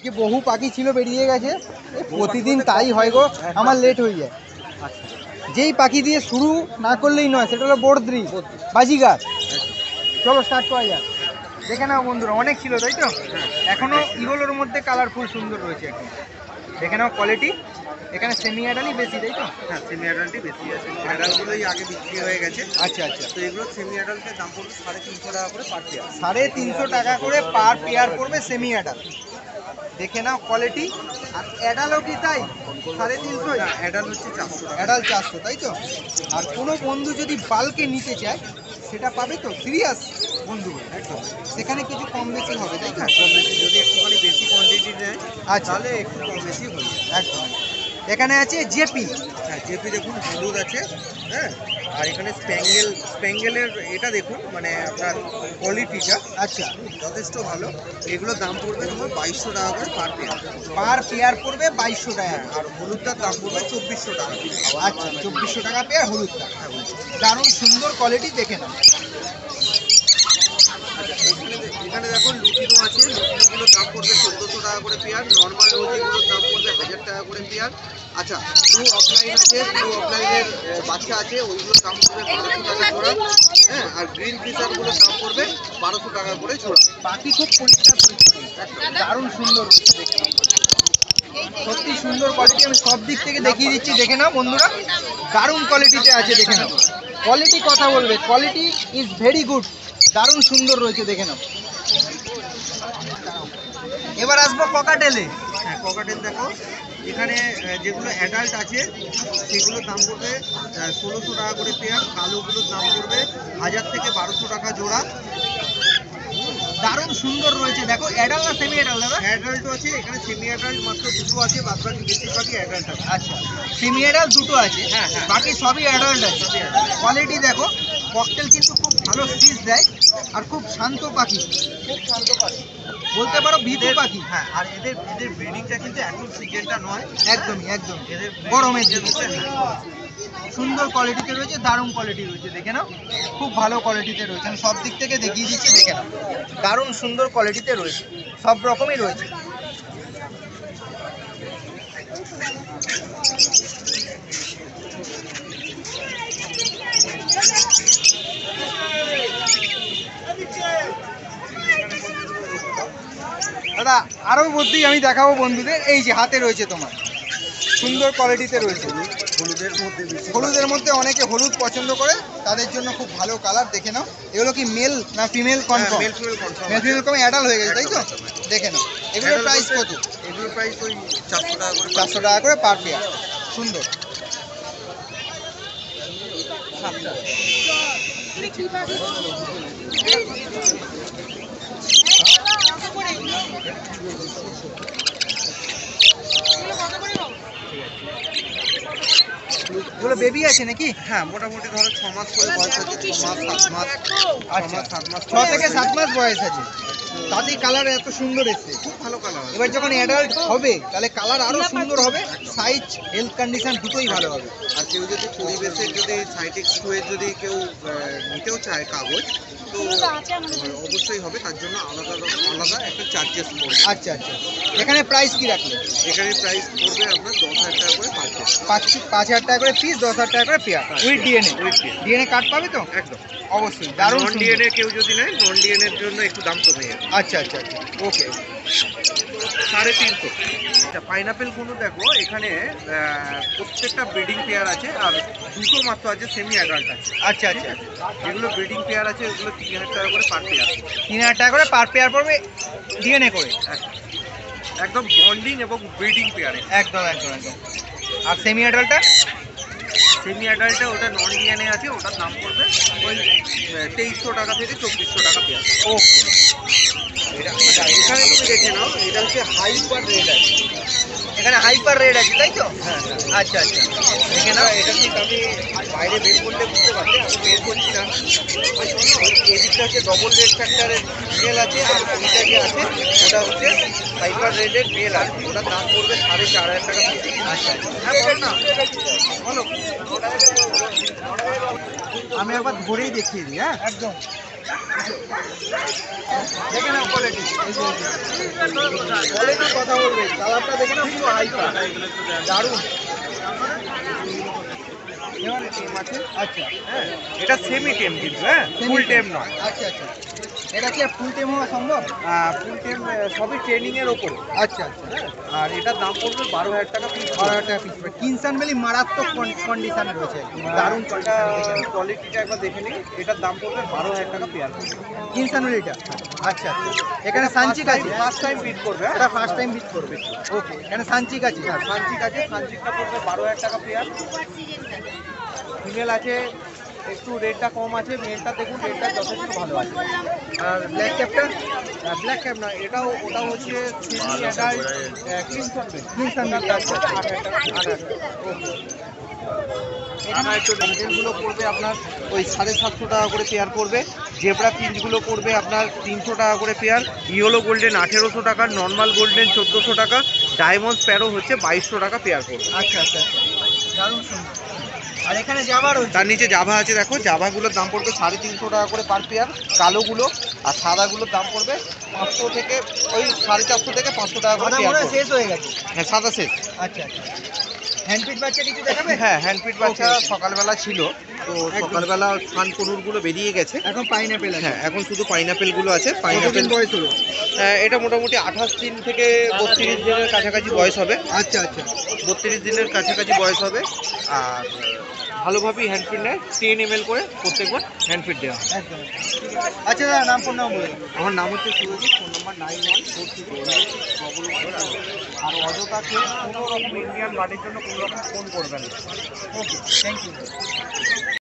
আজকে বহু পাখি ছিল বেরিয়ে গেছে, প্রতিদিন তাই হয় গো, আমার লেট হয়ে যায়। যেই পাখি দিয়ে শুরু না করলেই নয়, সেটা হলো বর্দ্রি বাজিগার। চলো স্টার্ট করা যাক। দেখে নাও বন্ধুরা, অনেক ছিল তাই তো, এখনো ইগোলোর মধ্যে কালারফুল সুন্দর রয়েছে এখন। দেখে নাও কোয়ালিটি, এখানে সেমি অ্যাডালই বেশি তাই তো? হ্যাঁ, সেমি অ্যাডাল্টই বেশি আছে, অ্যাডাল্টগুলোই আগে বিক্রি হয়ে গেছে। আচ্ছা আচ্ছা, তো এগুলো সেমি অ্যাডাল্টের দাম পড়বে 350 টাকা করে পার পেয়ার। 350 টাকা করে পার পেয়ার পড়বে সেমি অ্যাডাল। দেখে নাও কোয়ালিটি। আর অ্যাডালও কি তাই 350? অ্যাডাল্ট হচ্ছে 400 টাকা। অ্যাডাল 400 তাই তো? আর কোনো বন্ধু যদি বাল্কে নিতে চায় সেটা পাবে তো? সিরিয়াস বন্ধু একদম, সেখানে কিছু কম বেশি হবে তাই না? কম বেশি যদি একটুখানি বেশি কোয়ান্টিটি নেয় আচ্ছা, তাহলে একটু কম বেশি হয়ে যায়। একদম। এখানে আছে জেপি। হ্যাঁ, জেপি দেখুন হলুদ আছে। হ্যাঁ, আর এখানে স্প্যাঙ্গেলের এটা দেখুন, মানে আপনার কোয়ালিটিটা আচ্ছা, যথেষ্ট ভালো। এগুলোর দাম পড়বে তোমার 2200 টাকা করে পার পেয়ার। পার পেয়ার পড়বে 2200 টাকা। আর হলুদটার দাম পড়বে 2400 টাকা। আচ্ছা, 2400 টাকা পেয়ার হলুদটা। দারুণ সুন্দর কোয়ালিটি, দেখে নাও। এখানে দেখো লুটিনো আছে, লুটিনোগুলোর দাম পড়বে 1400 টাকা করে পেয়ার। নর্মাল রোজিগুলোর দাম পড়বে 1000 টাকা করে পেয়ার। আচ্ছা, ব্লু অফলাইন আছে, ব্লু অফলাইনের বাচ্চা আছে, ওইগুলোর দাম পড়বে 1200 টাকা জোড়া। হ্যাঁ, আর গ্রিন ফিশারগুলোর দাম পড়বে 1200 টাকা করে জোড়া। বাকি খুব পরিষ্কার দারুণ সুন্দর, দেখে নাও। সত্যি সুন্দর কোয়ালিটি, আমি সব দিক থেকে দেখিয়ে দিচ্ছি, দেখে নাও বন্ধুরা। দারুণ কোয়ালিটিতে আছে, দেখে নাও। কোয়ালিটি কথা বলবে, কোয়ালিটি ইজ ভেরি গুড, দারুণ সুন্দর রয়েছে, দেখে নাও। এবার আসবো ককাটেলে। হ্যাঁ, ককাটেল দেখো, এখানে যেগুলো অ্যাডাল্ট আছে সেগুলোর দাম পড়বে 1600 টাকা করে পেয়ার। কালোগুলোর দাম পড়বে 1000 থেকে 1200 টাকা জোড়া। দারুণ সুন্দর রয়েছে, দেখো। অ্যাডাল না সেমি অ্যাডাল দাদা? অ্যাডাল্টও আছে, এখানে সেমি অ্যাডাল্ট মাত্র দুটো আছে, বাদ বাকি বেশিরভাগই অ্যাডাল্ট আছে। আচ্ছা, সেমি অ্যাডাল দুটো আছে, হ্যাঁ, হ্যাঁ। বাকি সবই অ্যাডাল্ট আছে। কোয়ালিটি দেখো, ককটেল কিন্তু খুব ভালো ফিস দেয়, আর খুব শান্ত পাখি, খুব শান্ত পাখি বলতে পারো, ভীতু পাখি। হ্যাঁ, আর এদের ব্রিডিংটা কিন্তু এখন সিজনটা নয়, একদমই একদম, এদের গরমের জন্য। সুন্দর কোয়ালিটিতে রয়েছে, দারুণ কোয়ালিটি রয়েছে, দেখে নাও। খুব ভালো কোয়ালিটিতে রয়েছে, আমি সব দিক থেকে দেখিয়ে দিচ্ছি, দেখে নাও। দারুণ সুন্দর কোয়ালিটিতে রয়েছে, সব রকমই রয়েছে। দাদা আরও বুদ্ধি আমি দেখাবো বন্ধুদের, এই যে হাতে রয়েছে তোমার, সুন্দর কোয়ালিটিতে রয়েছে। হলুদের মধ্যে অনেকে হলুদ পছন্দ করে, তাদের জন্য খুব ভালো কালার, দেখে নাও। এগুলো কি মেল না female confirm? Male female confirm. Male female কম অ্যাডাল হয়ে গেছে তাই তো? দেখে নাও। এগুলোর প্রাইস কত? এগুলোর প্রাইস ওই 400 টাকা করে। 400 টাকা করে পার পেয়ার। সুন্দর। এগুলো বেবি আছে নাকি? হ্যাঁ, মোটামুটি ধরো 6 মাস করে বয়স আছে, 6 মাস 7 মাস। আচ্ছা, 7 মাস 6 থেকে 7 মাস বয়স আছে, তাতেই কালার এত সুন্দর এসছে। খুব ভালো কালার। এবার যখন অ্যাডাল্ট হবে তাহলে কালার আরো সুন্দর হবে, সাইজ হেলথ কন্ডিশন দুটোই ভালো হবে। আর কেউ যদি পরিবেশের যদি সাইটেক্স এর যদি কেউ নিতেও চায় কাগজ, তো অবশ্যই হবে, তার জন্য আলাদা আলাদা একটা চার্জেস পড়বে। আচ্ছা আচ্ছা, এখানে প্রাইস কি রাখলেন? এখানে প্রাইস পড়বে আপনার 10,000 টাকা করে পার পিস। 5,000 টাকা করে পিস, 10,000 টাকা করে pair, with DNA. DNA card পাবে তো? একদম, অবশ্যই, দারুণ নন সুন্দর। ডিএনএ কেউ যদি নেয়, নন ডিএনএ এর জন্য একটু দাম কমে যাবে। আচ্ছা আচ্ছা আচ্ছা, ওকে। 350। আচ্ছা, পাইনাপেলগুলো দেখো, এখানে প্রত্যেকটা ব্রিডিং পেয়ার আছে, আর দুটো মাত্র আছে সেমি অ্যাডাল্ট আছে। আচ্ছা আচ্ছা, যেগুলো ব্রিডিং পেয়ার আছে ওগুলো 3,000 টাকা করে পার পেয়ার। 3,000 টাকা করে পার পেয়ার পড়বে, ডিএনএ করে। একদম বন্ডিং এবং ব্রিডিং পেয়ারে। একদম একদম একদম। আর সেমি অ্যাডাল্টটা? সেমি অ্যাডাল্টে ওটা নন ডিএনএ আছে, ওটার দাম পড়বে ওই 2300 টাকা থেকে 2400 টাকা পেয়ার। ওকে। এখানে তুমি দেখে নাও, এটা হচ্ছে হাইপার রেড আছে। এখানে হাইপার রেড আছে তাই তো? হ্যাঁ হ্যাঁ, আচ্ছা আচ্ছা, দেখে নাও। এটা কিন্তু আমি বাইরে বের করলে বুঝতে পারছি, আমি বের করছি না। এদিকটা হচ্ছে ডবল রেড ফ্যাক্টরের মেল আছে, আর ওইটা যে আছে ওটা হচ্ছে হাইপার রেডের মেল আছে, ওটার দাম পড়বে 4,500 টাকা পিস। আচ্ছা, হ্যাঁ, বলো না, বলো। আমি একবার ধরেই দেখিয়ে দিই। হ্যাঁ, একদম দেখে নাও কোয়ালিটি, কোয়ালিটির কথা বলবে, কালারটা দেখে নাও পুরো হাই কালার, দারুণ। এবারে টেম আছে, আচ্ছা হ্যাঁ এটা সেমি টেম কিন্তু, হ্যাঁ ফুল টেম নয়। আচ্ছা আচ্ছা, এটা কি ফুল টেম হওয়া সম্ভব? ফুল টেম সবই ট্রেনিং এর ওপরে। আচ্ছা আচ্ছা, আর এটার দাম পড়বে 12,000 টাকা পিস। 12,000 টাকা পিস। কিনসান ভ্যালি মারাত্মক কন্ডিশনে রয়েছে, দারুণ কোয়ালিটিটা একবার দেখে নিন। এটার দাম পড়বে 12,000 টাকা পেয়ার। কিনসান ভ্যালিটা। আচ্ছা আচ্ছা, এখানে সানচিক আছে, ফার্স্ট টাইম বিট করবে, এটা ফার্স্ট টাইম বিট করবে। ওকে, এখানে সানচিক আছে। হ্যাঁ সানচিক আছে, সানচিকটা পড়বে 12,000 টাকা পেয়ার। ফিমেল আছে, একটু রেটটা কম আছে, মেলটা দেখুন রেটটা যথেষ্ট ভালো আছে। আর ব্ল্যাক ক্যাপটা? ব্ল্যাক ক্যাপ না, ওটা হচ্ছে সেমি অ্যাডাল্ট ক্রিমসন বেল। কিনসান ভ্যালি। আচ্ছা আচ্ছা, 8,000 টাকা, 8,000 টাকা। এখানে একটু ডিটেলগুলো পড়বে আপনার ওই 750 টাকা করে পেয়ার পড়বে। জেব্রা পিঞ্চগুলো পড়বে আপনার 300 টাকা করে পেয়ার। ইয়েলো গোল্ডেন 1800 টাকা, নর্মাল গোল্ডেন 1400 টাকা, ডায়মন্ড স্প্যারো হচ্ছে 2200 টাকা পেয়ার পড়বে। আচ্ছা আচ্ছা আচ্ছা, দারুণ সুন্দর। আর এখানে জাভা রয়েছে। তার নিচে জাভা আছে, দেখো জাভাগুলোর দাম পড়বে 350 টাকা করে পার পেয়ার, কালোগুলো। আর সাদাগুলোর দাম পড়বে 500 থেকে ওই 450 থেকে 500 টাকা করে কথা পেয়ার মনে হয় পড়বে। শেষ হয়ে গেছে। হ্যাঁ সাদা শেষ। আচ্ছা আচ্ছা, হ্যান্ডপিট বাচ্চা কিছু দেখাবে? হ্যাঁ হ্যান্ডপিট বাচ্চা Okay, okay. সকালবেলা ছিল, তো একদম। সকালবেলা সান কনুরগুলো বেরিয়ে গেছে। এখন পাইনাপেল আছে। হ্যাঁ এখন শুধু পাইনাপেলগুলো আছে। কতদিন পাইনাপেল বয়স হলো? এটা মোটামুটি 28 দিন থেকে 32 দিনের কাছাকাছি বয়স হবে। আচ্ছা আচ্ছা, 32 দিনের কাছাকাছি বয়স হবে। আর ভালোভাবেই হ্যান্ডফিট নেয়, 10 ml করে প্রত্যেকবার হ্যান্ডফিট দেওয়া হয়। একদম। আচ্ছা দাদা, নাম ফোন নাম বলে দিন। আমার নাম হচ্ছে সুরজিৎ, ফোন নাম্বার 9142. আর অযথা কেউ কোনো রকম ইন্ডিয়ান গাড়ির জন্য কোনো রকম ফোন করবেন না। ওকে, থ্যাংক ইউ।